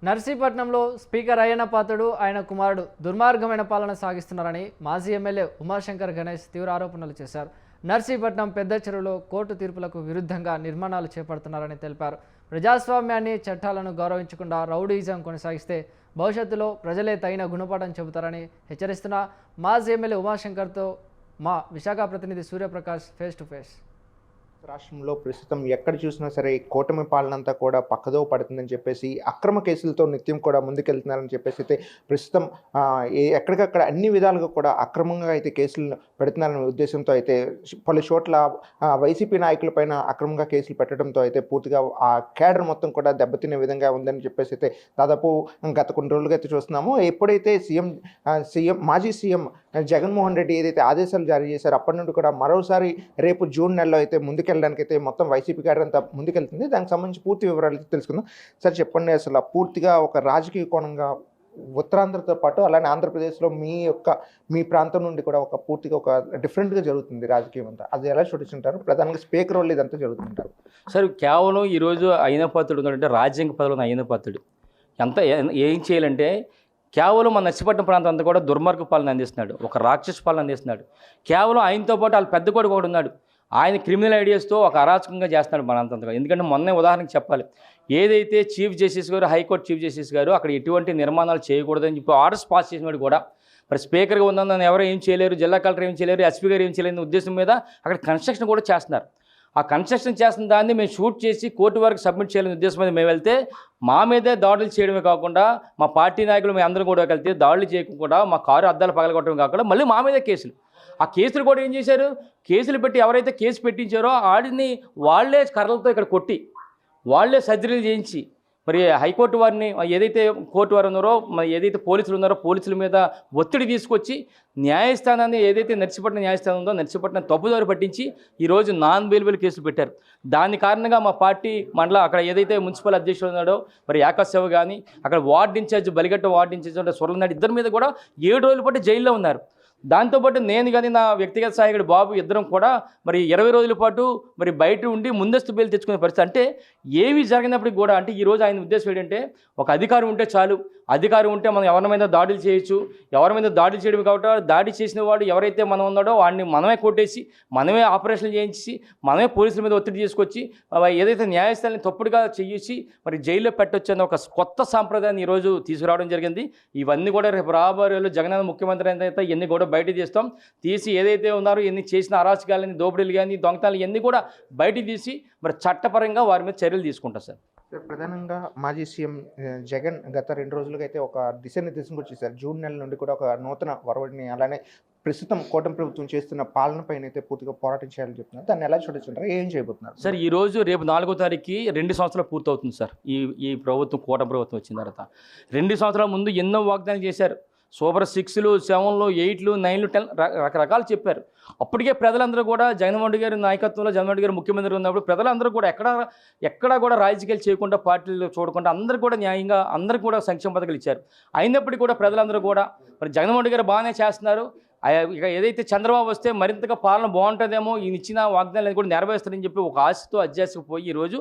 నర్సీపట్నంలో speaker Ayyanna Patrudu ఆయన కుమారుడు దుర్మార్గమైన పాలన సాగిస్తున్నారని మాజీ ఎమ్మెల్యే ఉమాశంకర్ గణేష్ తీవ్ర ఆరోపణలు చేశారు. నర్సీపట్నం పెద్ద చెరువులో కోర్టు తీర్పులకు విరుద్ధంగా నిర్మాణాలు చేపడుతున్నారని తెలిపారు. ప్రజాస్వామ్యాన్ని చట్టాలను గౌరవించకుండా రౌడీయిజం కొనసాగిస్తే భవిష్యత్తులో ప్రజలే తగిన గుణపాఠం చెబుతారని హెచ్చరిస్తున్న మాజీ ఎమ్మెల్యే ఉమాశంకర్తో మా విశాఖ ప్రతినిధి సూర్యప్రకాష్ ఫేస్ టు ఫేస్. రాష్ట్రంలో ప్రస్తుతం ఎక్కడ చూసినా సరే కూటమి పాలనంతా కూడా పక్కదో పడుతుందని చెప్పేసి అక్రమ కేసులతో నిత్యం కూడా ముందుకెళ్తున్నారని చెప్పేసి అయితే ప్రస్తుతం ఎక్కడికక్కడ అన్ని విధాలుగా కూడా అక్రమంగా అయితే కేసులు పెడుతున్నారనే ఉద్దేశంతో అయితే పలు చోట్ల వైసీపీ నాయకులపైన అక్రమంగా కేసులు పెట్టడంతో అయితే పూర్తిగా ఆ కేడర్ మొత్తం కూడా దెబ్బతినే విధంగా ఉందని చెప్పేసి అయితే దాదాపు గత కొన్ని రోజులుగా అయితే చూస్తున్నాము. ఎప్పుడైతే మాజీ సీఎం జగన్మోహన్ రెడ్డి ఏదైతే ఆదేశాలు జారీ చేశారో అప్పటి నుండి కూడా మరోసారి రేపు జూన్ నెలలో అయితే ముందుకెళ్ళడానికి అయితే మొత్తం వైసీపీ క్యాడర్ అంతా ముందుకెళ్తుంది. దానికి సంబంధించి పూర్తి వివరాలు తెలుసుకుందాం. సార్ చెప్పండి, అసలు పూర్తిగా ఒక రాజకీయ కోణంగా ఉత్తరాంధ్రతో పాటు అలానే ఆంధ్రప్రదేశ్లో మీ ప్రాంతం నుండి కూడా ఒక పూర్తిగా ఒక డిఫరెంట్గా జరుగుతుంది రాజకీయం అంతా. అది ఎలా చూపించుంటారు? ప్రధానంగా స్పీకర్ వాళ్ళు ఇదంతా జరుగుతుంటారు. సార్ కేవలం ఈరోజు అయ్యన్న పాత్రుడు ఉన్నాడంటే రాజ్యాంగ పదవిలో అయ్యన్న పాత్రుడు ఎంత ఏం చేయాలంటే కేవలం మన నర్సీపట్నం ప్రాంతం అంతా కూడా దుర్మార్గ పాలన అందిస్తున్నాడు, ఒక రాక్షస పాలన అందిస్తున్నాడు. కేవలం ఆయనతో పాటు వాళ్ళ పెద్ద కొడుకు కూడా ఉన్నాడు. ఆయన క్రిమినల్ ఐడియాస్తో ఒక అరాచకంగా చేస్తున్నాడు మన అంతంతగా. ఎందుకంటే మొన్నే ఉదాహరణకి చెప్పాలి, ఏదైతే చీఫ్ జస్టిస్ గారు హైకోర్టు చీఫ్ జస్టిస్ గారు అక్కడ ఎటువంటి నిర్మాణాలు చేయకూడదని చెప్పి ఆర్డర్స్ పాస్ చేసినాడు కూడా మరి స్పీకర్గా ఉందని ఎవరు ఏం చేయలేరు, జిల్లా కలెక్టర్ ఏం చేయలేరు, ఎస్పీ గారు ఏం చేయలేని ఉద్దేశం మీద అక్కడ కన్స్ట్రక్షన్ కూడా చేస్తున్నారు. ఆ కన్స్ట్రక్షన్ చేస్తున్న దాన్ని మేము షూట్ చేసి కోర్టు వరకు సబ్మిట్ చేయాలని ఉద్దేశం మీద మేము వెళ్తే మా మీదే దాడులు చేయడమే కాకుండా మా పార్టీ నాయకులు మేము అందరూ కూడా వెళ్తే దాడులు చేయకుండా మా కారు అద్దాలు పగలగొట్టడం కాకుండా మళ్ళీ మా మీదే కేసులు. ఆ కేసులు కూడా ఏం చేశారు, కేసులు పెట్టి ఎవరైతే కేసు పెట్టించారో ఆడిని వాళ్లే కర్రలతో ఇక్కడ కొట్టి వాళ్లే సర్జరీలు చేయించి మరి హైకోర్టు వారిని ఏదైతే కోర్టు వారు ఉన్నారో మరి ఏదైతే పోలీసులు ఉన్నారో పోలీసుల మీద ఒత్తిడి తీసుకొచ్చి న్యాయస్థానాన్ని ఏదైతే నర్సీపట్నం న్యాయస్థానం ఉందో నర్సీపట్నం తప్పుదారి పట్టించి ఈరోజు నాన్ బెయిలబుల్ కేసులు పెట్టారు. దాని కారణంగా మా పార్టీ మండల అక్కడ ఏదైతే మున్సిపల్ అధ్యక్షుడు ఉన్నాడో మరి యాకశివ కానీ అక్కడ వార్డు ఇన్ఛార్జ్ బలిగట్ట వార్డు ఇన్ఛార్జ్ సొరలనాడు ఇద్దరి మీద కూడా 7 రోజుల పాటు జైల్లో ఉన్నారు. దాంతోపాటు నేను కానీ నా వ్యక్తిగత సహాయకుడు బాబు ఇద్దరం కూడా మరి 20 రోజుల పాటు మరి బయట ఉండి ముందస్తు బెయిల్ తెచ్చుకునే పరిస్థితి. అంటే ఏవి జరిగినప్పటికి కూడా అంటే ఈరోజు ఆయన ఉద్దేశం ఏంటంటే ఒక అధికారం ఉంటే చాలు, అధికారం ఉంటే మనం ఎవరి మీద దాడులు చేయొచ్చు, ఎవరి మీద దాడులు చేయడం కాబట్టి దాడి చేసిన వాడు ఎవరైతే మనం ఉన్నాడో వాడిని మనమే కొట్టేసి మనమే ఆపరేషన్లు చేయించి మనమే పోలీసుల మీద ఒత్తిడి తీసుకొచ్చి ఏదైతే న్యాయస్థానాన్ని తప్పుడుగా చేసి మరి జైల్లో పెట్టొచ్చు అన్న ఒక కొత్త సాంప్రదాయాన్ని ఈరోజు తీసుకురావడం జరిగింది. ఇవన్నీ కూడా రేపు రాబోయే జగనన్న ముఖ్యమంత్రి అయితే ఇవన్నీ కూడా బయట తీసి ఏదైతే ఉన్నారో ఎన్ని చేసిన అరాచకాలని దోపిడీలు కానీ దొంగతనాలు ఇవన్నీ కూడా బయట తీసి మరి చట్టపరంగా వారి మీద చర్యలు తీసుకుంటారు. సార్ ప్రధానంగా మాజీ సీఎం జగన్ గత 2 రోజులుగా అయితే ఒక దిశానిర్దేశం వచ్చేసారు. జూన్ నెల నుండి కూడా ఒక నూతన వరవడిని అలానే ప్రస్తుతం కూటమి ప్రభుత్వం చేస్తున్న పాలన పైన అయితే పూర్తిగా పోరాటం చేయాలని చెప్తున్నారు. దాన్ని ఎలా చూడొచ్చుంటారు, ఏం చేయబోతున్నారు? సార్ ఈరోజు రేపు 4వ తారీఖుకి 2 సంవత్సరాలు పూర్తవుతుంది సార్. ఈ ప్రభుత్వం కూటమి ప్రభుత్వం వచ్చిన తర్వాత 2 సంవత్సరాల ముందు ఎన్నో వాగ్దానం చేశారు. సూపర్ 6లు 7లు 8లు 9లు 10 రకరకాలు చెప్పారు. అప్పటికే ప్రజలందరూ కూడా జగన్మోహన్ రెడ్డి గారి నాయకత్వంలో జగన్మోహన్ రెడ్డి గారు ముఖ్యమంత్రి ఉన్నప్పుడు ప్రజలందరూ కూడా ఎక్కడా కూడా రాజకీయాలు చేయకుండా పార్టీలు చూడకుండా అందరూ కూడా న్యాయంగా అందరూ కూడా సంక్షేమ పథకాలు ఇచ్చారు. అయినప్పటికీ కూడా ప్రజలందరూ కూడా మరి జగన్మోహన్ రెడ్డి గారు బాగానే చేస్తున్నారు, ఇక ఏదైతే చంద్రబాబు వస్తే మరింతగా పాలన బాగుంటుందేమో ఈయన ఇచ్చిన వాగ్దానాలు కూడా నెరవేరుస్తారని చెప్పి ఒక ఆశతో అత్యాశకు పోయి ఈరోజు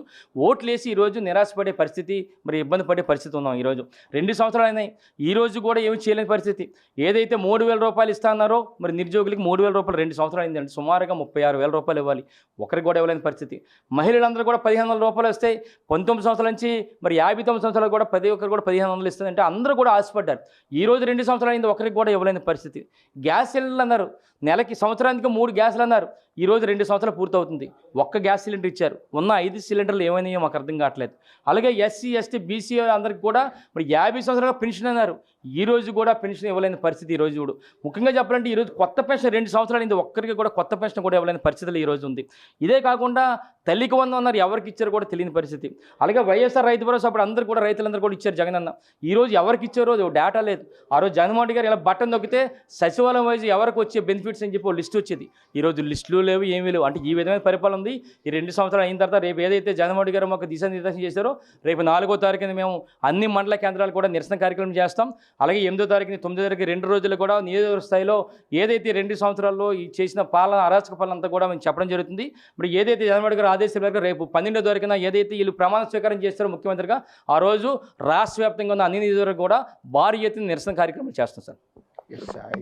ఓట్లేసి ఈరోజు నిరాశపడే పరిస్థితి మరి ఇబ్బంది పడే పరిస్థితి ఉన్నాం. ఈరోజు 2 సంవత్సరాలు అయినాయి, ఈరోజు కూడా ఏమి చేయలేని పరిస్థితి. ఏదైతే 3,000 రూపాయలు ఇస్తాన్నారో మరి నిరుద్యోగులకి 3,000 రూపాయలు 2 సంవత్సరాలు అయిందండి, సుమారుగా 36,000 రూపాయలు ఇవ్వాలి, ఒకరికి కూడా ఇవ్వలేని పరిస్థితి. మహిళలందరూ కూడా 1,500 రూపాయలు వస్తాయి, 19 సంవత్సరాల నుంచి మరి 59 సంవత్సరాలు కూడా ప్రతి ఒక్కరు కూడా 1,500 ఇస్తుందంటే అందరూ కూడా ఆశపడ్డారు. ఈరోజు 2 సంవత్సరాలు అయింది, ఒకరికి కూడా ఇవ్వలేని పరిస్థితి. గ్యాస్ సిలిండర్లు అన్నారు, నెలకి సంవత్సరానికి 3 గ్యాసులు అన్నారు, ఈరోజు 2 సంవత్సరాలు పూర్తవుతుంది, ఒక్క గ్యాస్ సిలిండర్ ఇచ్చారు. ఉన్న 5 సిలిండర్లు ఏమైనాయో మాకు అర్థం కావట్లేదు. అలాగే ఎస్సీ ఎస్టీ బీసీ అందరికి కూడా మరి 50 సంవత్సరాలుగా పెన్షన్ అన్నారు, ఈరోజు కూడా పెన్షన్ ఇవ్వలేని పరిస్థితి. ఈరోజు చూడు ముఖ్యంగా చెప్పాలంటే ఈరోజు కొత్త పెన్షన్ 2 సంవత్సరాలు అయింది, ఒక్కరికి కూడా కొత్త పెన్షన్ కూడా ఇవ్వలేని పరిస్థితులు ఈరోజు ఉంది. ఇదే కాకుండా తల్లికి 100 అన్నారు, ఎవరికి ఇచ్చారో కూడా తెలియని పరిస్థితి. అలాగే వైఎస్ఆర్ రైతు భరోసా అప్పుడు అందరూ కూడా రైతులందరూ కూడా ఇచ్చారు జగనన్న, ఈరోజు ఎవరికి ఇచ్చారో డేటా లేదు. ఆ రోజు జగన్మోహన్ రెడ్డి గారు ఇలా బటన్ నొక్కితే సచివాలయం వైజ్ ఎవరికి వచ్చే బెనిఫిట్స్ అని చెప్పి లిస్ట్ వచ్చేది, ఈరోజు లిస్టులు లేవు, ఏమీ లేవు. అంటే ఈ విధమైన పరిపాలన ఉంది. ఈ 2 సంవత్సరాలు అయిన తర్వాత రేపు ఏదైతే జగన్మోహన్ రెడ్డి గారు మాకు దిశానిర్దేశం చేశారో, రేపు 4వ తారీఖున మేము అన్ని మండల కేంద్రాలు కూడా నిరసన కార్యక్రమం చేస్తాం. అలాగే 8వ తారీఖుని 9వ తారీఖు 2 రోజులు కూడా నియోజకవర్గ స్థాయిలో ఏదైతే 2 సంవత్సరాల్లో ఈ చేసిన పాలన అరాచక పాలన అంతా కూడా మేము చెప్పడం జరుగుతుంది. ఇప్పుడు ఏదైతే జగన్మోహన్ రెడ్డి గారు ఆదేశాల మేరకు రేపు 12వ తారీఖున ఏదైతే వీళ్ళు ప్రమాణ స్వీకారం చేస్తారో ముఖ్యమంత్రిగా, ఆ రోజు రాష్ట్ర వ్యాప్తంగా ఉన్న అన్ని నియోజకవర్గాలు కూడా భారీ ఎత్తున నిరసన కార్యక్రమం చేస్తాం సార్.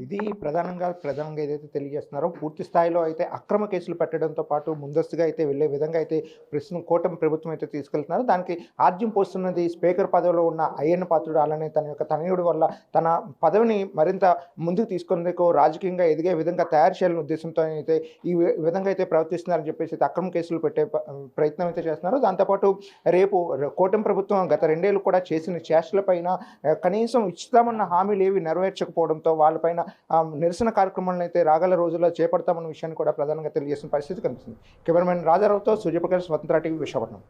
ఇది ప్రధానంగా ఏదైతే తెలియజేస్తున్నారో, పూర్తి స్థాయిలో అయితే అక్రమ కేసులు పెట్టడంతో పాటు ముందస్తుగా అయితే వెళ్ళే విధంగా అయితే ప్రస్తుతం కూటమి ప్రభుత్వం అయితే తీసుకెళ్తున్నారు. దానికి ఆద్యం పోస్తున్నది స్పీకర్ పదవిలో ఉన్న అయ్యన్న పాత్రుడు. అలానే తన యొక్క తనయుడి వల్ల తన పదవిని మరింత ముందుకు తీసుకునేందుకు రాజకీయంగా ఎదిగే విధంగా తయారు చేయాలనే ఉద్దేశంతో అయితే ఈ విధంగా అయితే ప్రవర్తిస్తున్నారని చెప్పేసి అక్రమ కేసులు పెట్టే ప్రయత్నం అయితే చేస్తున్నారు. దాంతోపాటు రేపు కూటమి ప్రభుత్వం గత 2 ఏళ్ళు కూడా చేసిన చేష్టలపైన కనీసం ఇస్తామన్న హామీలు ఏవి నెరవేర్చకపోవడంతో వాళ్ళపైన నిరసన కార్యక్రమాలను అయితే రాగల రోజుల్లో చేపడతామన్న విషయాన్ని కూడా ప్రధానంగా తెలియజేసిన పరిస్థితి కనిపిస్తుంది. కెమెరామెన్ రాజారావుతో సూర్యప్రకాష్, స్వతంత్ర టీవీ, విశాఖపట్నం.